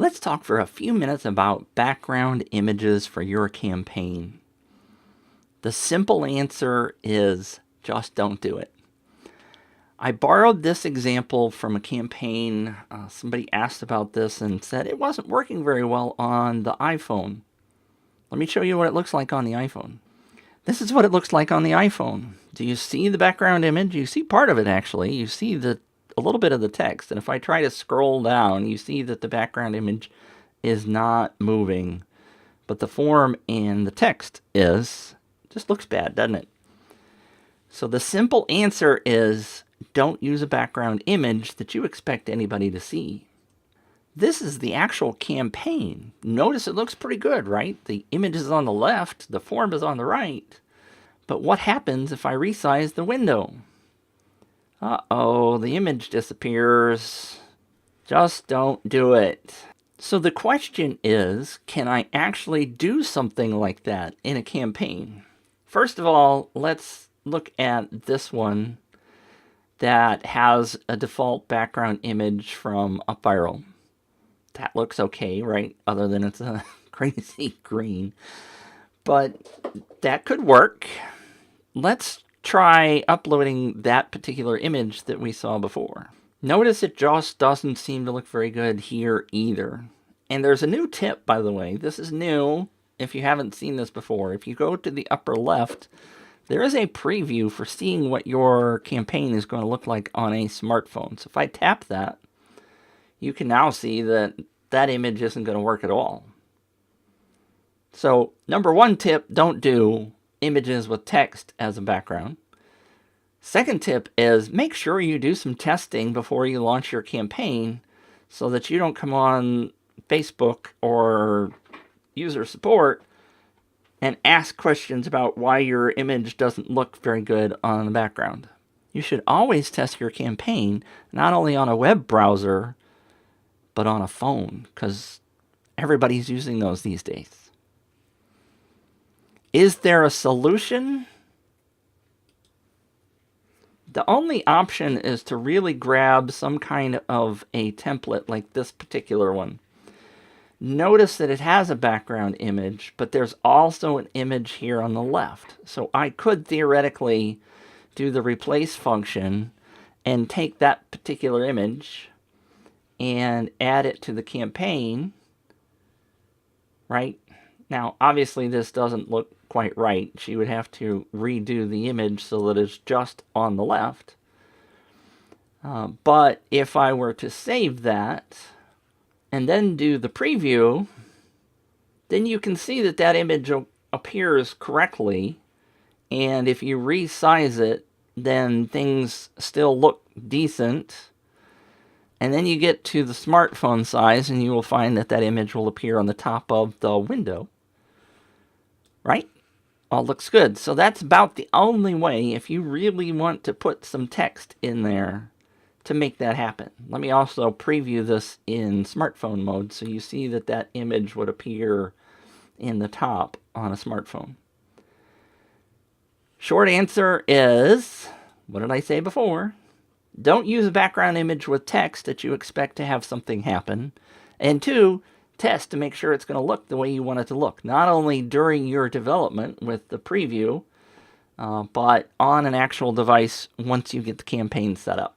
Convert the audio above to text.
Let's talk for a few minutes about background images for your campaign. The simple answer is just don't do it. I borrowed this example from a campaign. Somebody asked about this and said it wasn't working very well on the iPhone. Let me show you what it looks like on the iPhone. This is what it looks like on the iPhone. Do you see the background image? You see part of it, actually. You see a little bit of the text. And if I try to scroll down, you see that the background image is not moving. But the form and the text is. Just looks bad, doesn't it? So the simple answer is don't use a background image that you expect anybody to see. This is the actual campaign. Notice it looks pretty good, right? The image is on the left, the form is on the right. But what happens if I resize the window? Uh-oh, the image disappears. Just don't do it. So the question is, can I actually do something like that in a campaign? First of all, let's look at this one that has a default background image from upViral. That looks okay, right? Other than it's a crazy green. But that could work. Let's try uploading that particular image that we saw before. Notice it just doesn't seem to look very good here either. And there's a new tip, by the way. This is new if you haven't seen this before. If you go to the upper left, there is a preview for seeing what your campaign is going to look like on a smartphone. So if I tap that, you can now see that that image isn't going to work at all. So number one tip, don't do images with text as a background. Second tip is make sure you do some testing before you launch your campaign so that you don't come on Facebook or user support and ask questions about why your image doesn't look very good on the background. You should always test your campaign not only on a web browser, but on a phone, because everybody's using those these days. Is there a solution? The only option is to really grab some kind of a template like this particular one. Notice that it has a background image, but there's also an image here on the left. So I could theoretically do the replace function and take that particular image and add it to the campaign, right? Now, obviously, this doesn't look quite right. She would have to redo the image so that it's just on the left. But if I were to save that and then do the preview, then you can see that that image appears correctly. And if you resize it, then things still look decent. And then you get to the smartphone size, and you will find that that image will appear on the top of the window. Right? All looks good. So that's about the only way, if you really want to put some text in there, to make that happen. Let me also preview this in smartphone mode so you see that that image would appear in the top on a smartphone. Short answer is, what did I say before? Don't use a background image with text that you expect to have something happen. And two, test to make sure it's going to look the way you want it to look. Not only during your development with the preview, but on an actual device once you get the campaign set up.